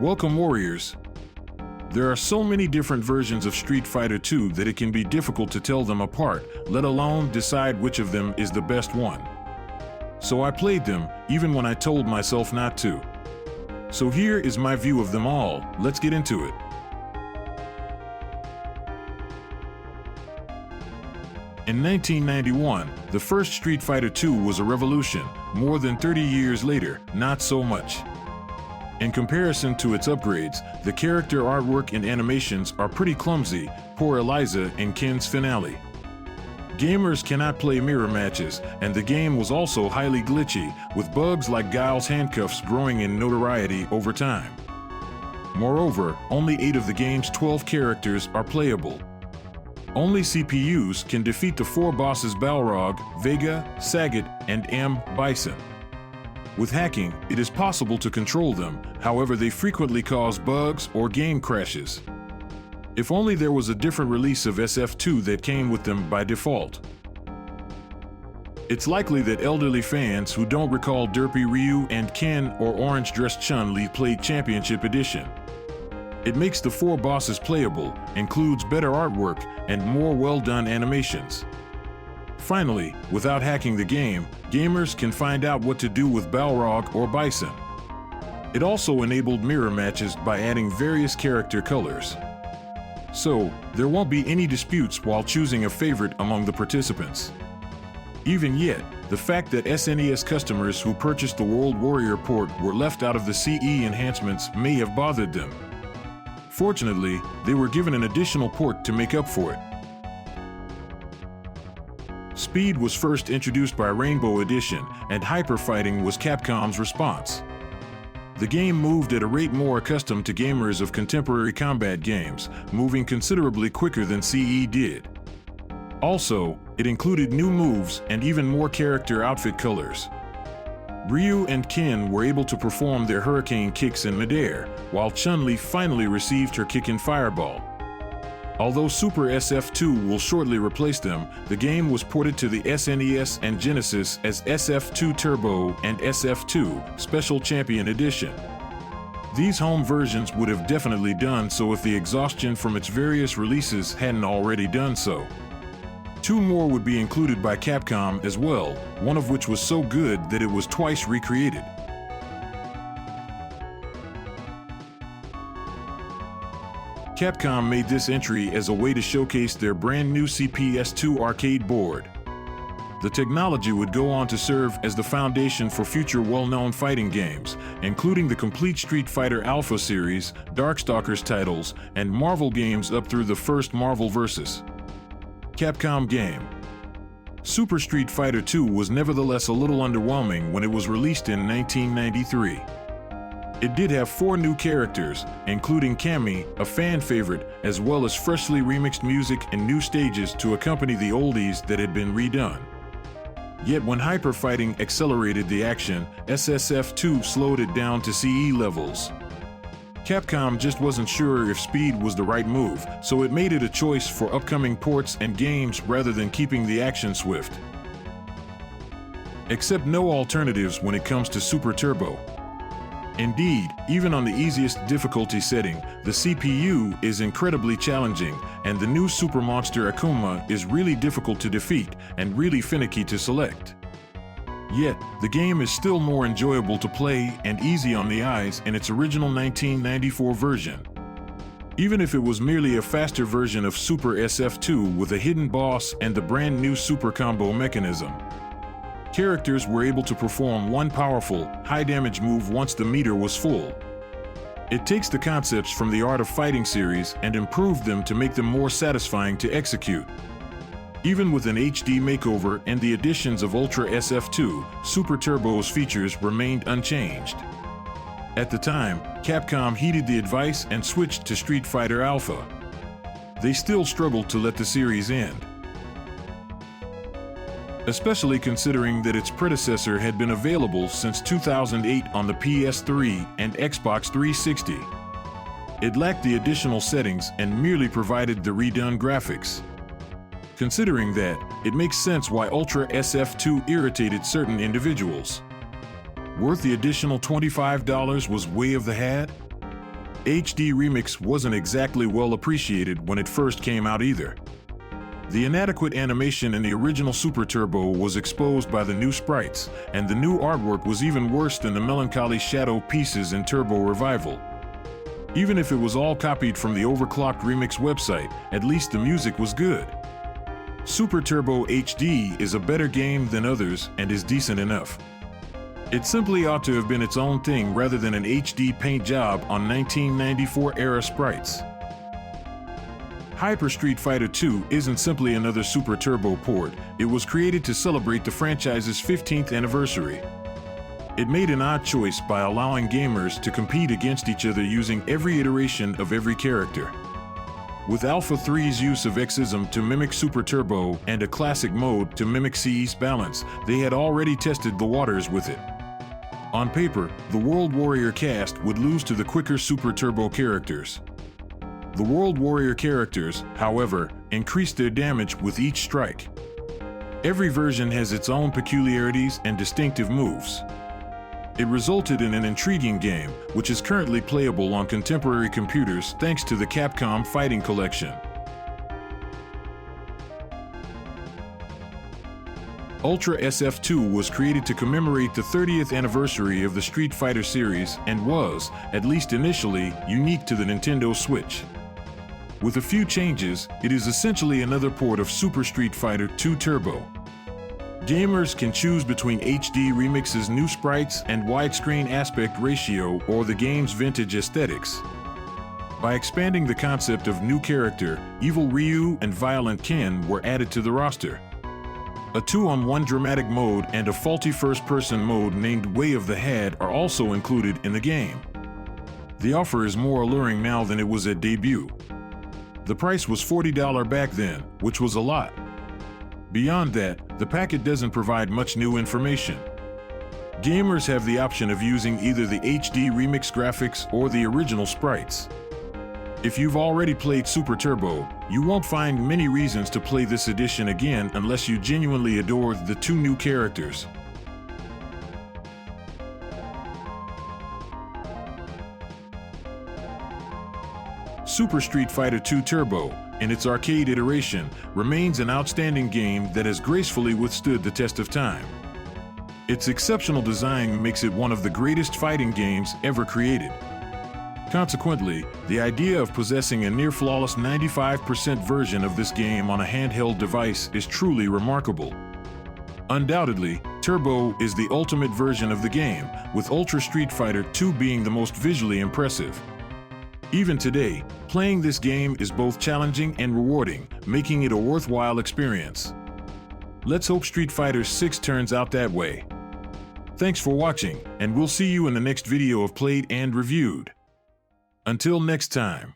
Welcome, Warriors. There are so many different versions of Street Fighter II that it can be difficult to tell them apart, let alone decide which of them is the best one. So I played them, even when I told myself not to. So here is my view of them all. Let's get into it. In 1991, the first Street Fighter II was a revolution. More than 30 years later, not so much. In comparison to its upgrades, the character artwork and animations are pretty clumsy, poor Eliza and Ken's finale. Gamers cannot play mirror matches, and the game was also highly glitchy, with bugs like Guile's handcuffs growing in notoriety over time. Moreover, only 8 of the game's 12 characters are playable. Only CPUs can defeat the 4 bosses Balrog, Vega, Sagat, and M. Bison. With hacking, it is possible to control them, however they frequently cause bugs or game crashes. If only there was a different release of SF2 that came with them by default. It's likely that elderly fans who don't recall Derpy Ryu and Ken or orange-dressed Chun-Li played Championship Edition. It makes the 4 bosses playable, includes better artwork, and more well-done animations. Finally, without hacking the game, gamers can find out what to do with Balrog or Bison. It also enabled mirror matches by adding various character colors. So, there won't be any disputes while choosing a favorite among the participants. Even yet, the fact that SNES customers who purchased the World Warrior port were left out of the CE enhancements may have bothered them. Fortunately, they were given an additional port to make up for it. Speed was first introduced by Rainbow Edition, and hyper-fighting was Capcom's response. The game moved at a rate more accustomed to gamers of contemporary combat games, moving considerably quicker than CE did. Also, it included new moves and even more character outfit colors. Ryu and Ken were able to perform their hurricane kicks in midair, while Chun-Li finally received her kick in Fireball. Although Super SF2 will shortly replace them, the game was ported to the SNES and Genesis as SF2 Turbo and SF2 Special Champion Edition. These home versions would have definitely done so if the exhaustion from its various releases hadn't already done so. 2 more would be included by Capcom as well, one of which was so good that it was twice recreated. Capcom made this entry as a way to showcase their brand new CPS2 arcade board. The technology would go on to serve as the foundation for future well-known fighting games, including the complete Street Fighter Alpha series, Darkstalkers titles, and Marvel games up through the first Marvel Vs. Capcom game. Super Street Fighter II was nevertheless a little underwhelming when it was released in 1993. It did have 4 new characters, including Cammy, a fan favorite, as well as freshly remixed music and new stages to accompany the oldies that had been redone. Yet when hyper-fighting accelerated the action, SSF2 slowed it down to CE levels. Capcom just wasn't sure if speed was the right move, so it made it a choice for upcoming ports and games rather than keeping the action swift. Except no alternatives when it comes to Super Turbo. Indeed, even on the easiest difficulty setting, the CPU is incredibly challenging, and the new Super Monster Akuma is really difficult to defeat and really finicky to select. Yet, the game is still more enjoyable to play and easy on the eyes in its original 1994 version. Even if it was merely a faster version of Super SF2 with a hidden boss and the brand new Super Combo mechanism. Characters were able to perform one powerful, high-damage move once the meter was full. It takes the concepts from the Art of Fighting series and improved them to make them more satisfying to execute. Even with an HD makeover and the additions of Ultra SF2, Super Turbo's features remained unchanged. At the time, Capcom heeded the advice and switched to Street Fighter Alpha. They still struggled to let the series end, especially considering that its predecessor had been available since 2008 on the PS3 and Xbox 360. It lacked the additional settings and merely provided the redone graphics. Considering that, it makes sense why Ultra SF2 irritated certain individuals. Worth the additional $25 was way of the hat? HD Remix wasn't exactly well appreciated when it first came out either. The inadequate animation in the original Super Turbo was exposed by the new sprites, and the new artwork was even worse than the melancholy shadow pieces in Turbo Revival. Even if it was all copied from the overclocked Remix website, at least the music was good. Super Turbo HD is a better game than others and is decent enough. It simply ought to have been its own thing rather than an HD paint job on 1994-era sprites. Hyper Street Fighter 2 isn't simply another Super Turbo port, it was created to celebrate the franchise's 15th anniversary. It made an odd choice by allowing gamers to compete against each other using every iteration of every character. With Alpha 3's use of Xism to mimic Super Turbo and a classic mode to mimic CE's balance, they had already tested the waters with it. On paper, the World Warrior cast would lose to the quicker Super Turbo characters. The World Warrior characters, however, increased their damage with each strike. Every version has its own peculiarities and distinctive moves. It resulted in an intriguing game, which is currently playable on contemporary computers thanks to the Capcom Fighting Collection. Ultra SF2 was created to commemorate the 30th anniversary of the Street Fighter series and was, at least initially, unique to the Nintendo Switch. With a few changes, it is essentially another port of Super Street Fighter 2 Turbo. Gamers can choose between HD Remix's new sprites and widescreen aspect ratio or the game's vintage aesthetics. By expanding the concept of new character, Evil Ryu and Violent Ken were added to the roster. A 2-on-1 dramatic mode and a faulty first-person mode named Way of the Had are also included in the game. The offer is more alluring now than it was at debut. The price was $40 back then, which was a lot. Beyond that, the packet doesn't provide much new information. Gamers have the option of using either the HD Remix graphics or the original sprites. If you've already played Super Turbo, you won't find many reasons to play this edition again unless you genuinely adore the two new characters. Super Street Fighter 2 Turbo, in its arcade iteration, remains an outstanding game that has gracefully withstood the test of time. Its exceptional design makes it one of the greatest fighting games ever created. Consequently, the idea of possessing a near-flawless 95% version of this game on a handheld device is truly remarkable. Undoubtedly, Turbo is the ultimate version of the game, with Ultra Street Fighter 2 being the most visually impressive. Even today, playing this game is both challenging and rewarding, making it a worthwhile experience. Let's hope Street Fighter 6 turns out that way. Thanks for watching, and we'll see you in the next video of Played and Reviewed. Until next time.